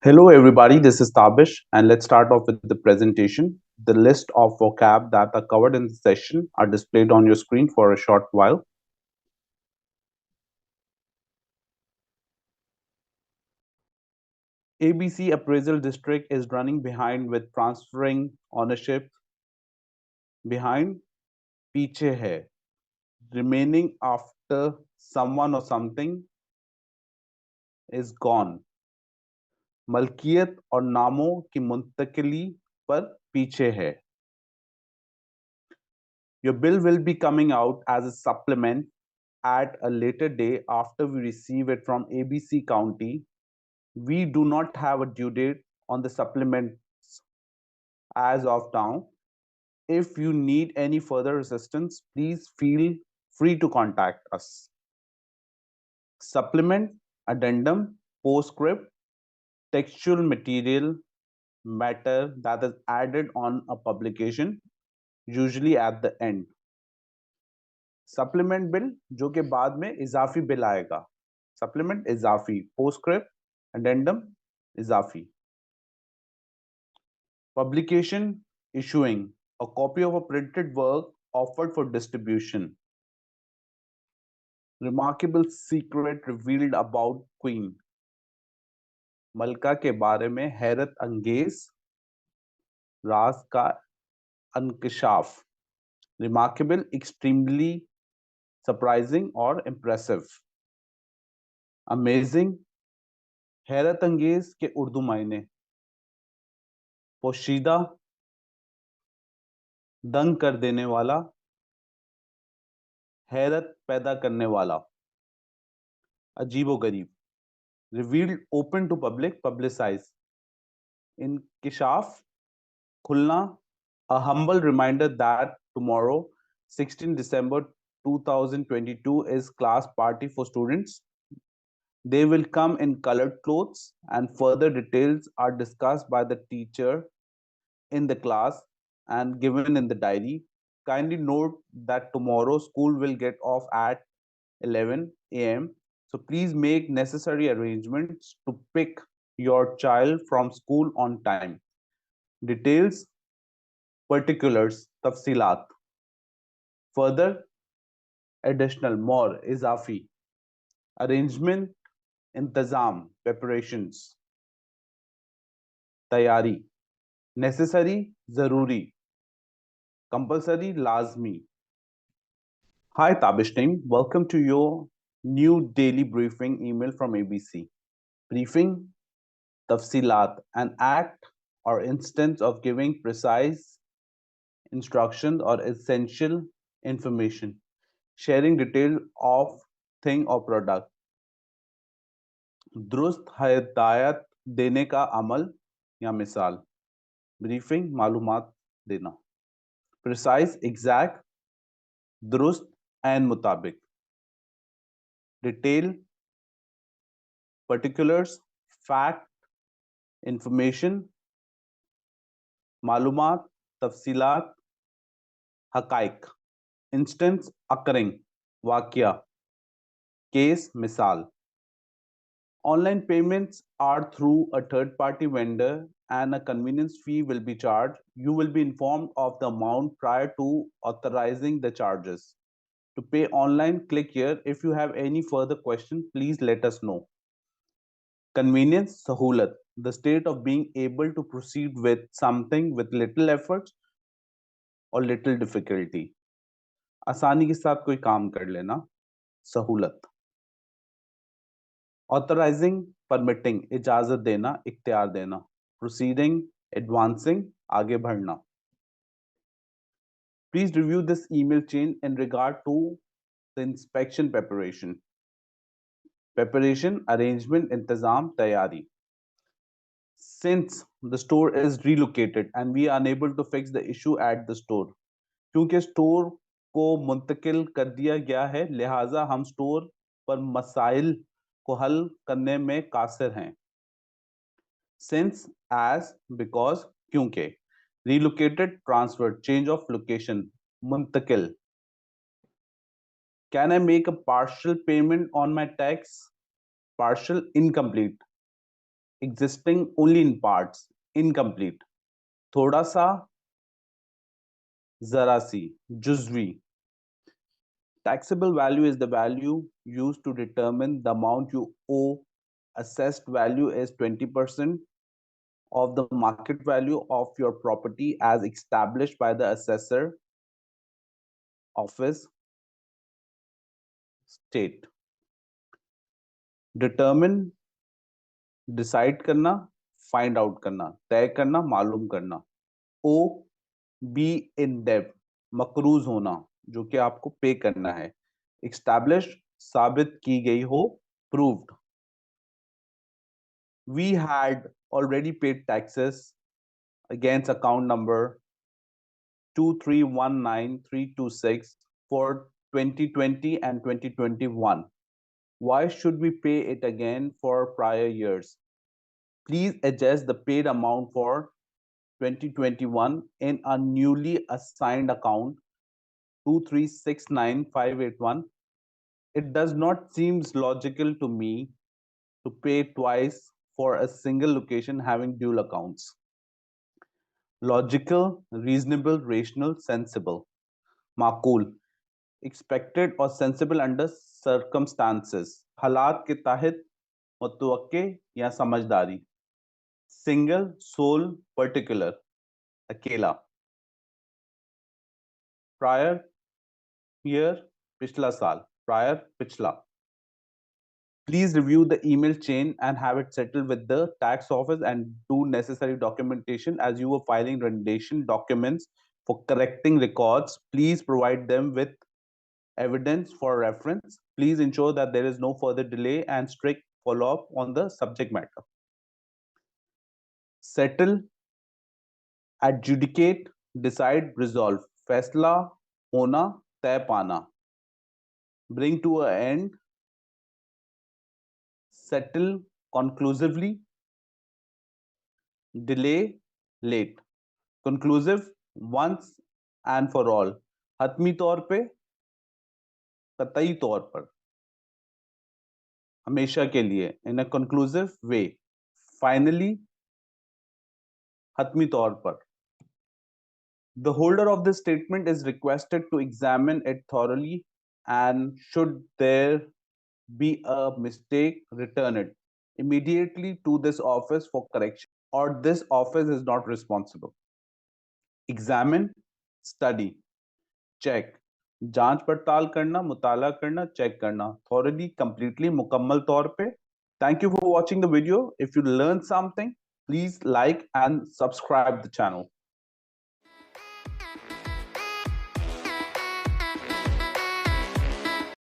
Hello, everybody. This is Tabish, and let's start off with the presentation. The list of vocab that are covered in the session are displayed on your screen for a short while. ABC Appraisal District is running behind with transferring ownership behind पीछे है remaining after someone or something is gone. मलकियत और नामों की मुंतकिली पर पीछे है. Your bill will be coming out as a supplement at a later day after we receive it from ABC County. We do not have a due date on the supplements as of now. If you need any further assistance, please feel free to contact us. Supplement, addendum, postscript, textual material, matter that is added on a publication, usually at the end. Supplement bill जो कि बाद में इजाफी bill आएगा. Supplement इजाफी, postscript addendum इजाफी. Publication, issuing a copy of a printed work offered for distribution. Remarkable secret revealed about Queen. मलका के बारे में हैरत अंगेज राज का अंकशाफ. Remarkable, extremely surprising or impressive. Amazing, हैरत अंगेज के उर्दू मायने. पोशीदा, दंग कर देने वाला, हैरत पैदा करने वाला. अजीबो-गरीब, revealed, open to public, publicized. इंकिशाफ, Khulna, a humble reminder that tomorrow, 16 December 2022, is class party for students. They will come in colored clothes, and further details are discussed by the teacher in the class and given in the diary. Kindly note that tomorrow school will get off at 11 a.m. So please make necessary arrangements to pick your child from school on time. Details, particulars, tafsilat. Further, additional, more, izafi. Arrangement, intizam, preparations. Tayari. Necessary, zaruri. Compulsory, lazmi. Hi Tabish team, welcome to your new daily briefing email from ABC. Briefing, tafsilat, an act or instance of giving precise instructions or essential information, sharing detail of thing or product. दुरुस्त हिदायत देने का अमल या मिसाल. Briefing, मालूमात देना. Precise, exact, दुरुस्त and मुताबिक. Detail, particulars, fact, information, मालूमात, तफसीलात, हकाइक. Instance, occurring, वाकया. Case, मिसाल. Online payments are through a third-party vendor and a convenience fee will be charged. You will be informed of the amount prior to authorizing the charges. To pay online, click here. If you have any further question, please let us know. Convenience, sahulat, the state of being able to proceed with something with little effort or little difficulty. आसानी के साथ कोई काम कर लेना, सहूलत. Authorizing, permitting, इजाजत देना, इख्तियार देना. Proceeding, advancing, आगे बढ़ना. Please review this email chain in regard to the inspection preparation. Preparation, arrangement, intizam, tayari. Since the store is relocated and we are unable to fix the issue at the store, क्योंकि store को मुंतकिल कर दिया गया है, लिहाजा हम store पर मसाइल को हल करने में कासिर हैं. Since, as, because, क्योंकि. Relocated, transferred, change of location, मुंतकिल. Can I make a partial payment on my tax? Partial, incomplete. existing only in parts, incomplete. थोड़ा सा, जरा सी, जुजवी. Taxable value is the value used to determine the amount you owe. Assessed value is 20% of the market value of your property as established by the assessor office. State. Determine, decide करना, find out करना, तय करना, मालूम करना. O, be in debt, मकरूज होना, जो कि आपको पे करना है. Established, साबित की गई हो, proved. We had already paid taxes against account number 2319326 for 2020 and 2021. Why should we pay it again for prior years? Please adjust the paid amount for 2021 in a newly assigned account 2369581. It does not seem logical to me to pay twice for a single location having dual accounts. Logical, reasonable, rational, sensible. माकूल, expected or sensible under circumstances. हालात के तहत मुतवक्के या समझदारी. Single, sole, particular, अकेला. Prior year, पिछला साल. Prior, पिछला. Please review the email chain and have it settled with the tax office and do necessary documentation as you were filing rendition documents for correcting records. Please provide them with evidence for reference. Please ensure that there is no further delay and strict follow-up on the subject matter. Settle, adjudicate, decide, resolve. फैसला होना, तय पाना. Bring to an end, settle conclusively, delay, late. Conclusive, once and for all. हतमी तौर पे, कतई तौर पर, हमेशा के लिए, in a conclusive way. Finally, हतमी तौर पर. The holder of this statement is requested to examine it thoroughly and should there be a mistake, return it immediately to this office for correction, or this office is not responsible. Examine, study, check. जांच पड़ताल करना, मुताला करना, check करना. Thoroughly, completely, मुकम्मल तौर पे. Thank you for watching the video. If you learned something, please like and subscribe the channel.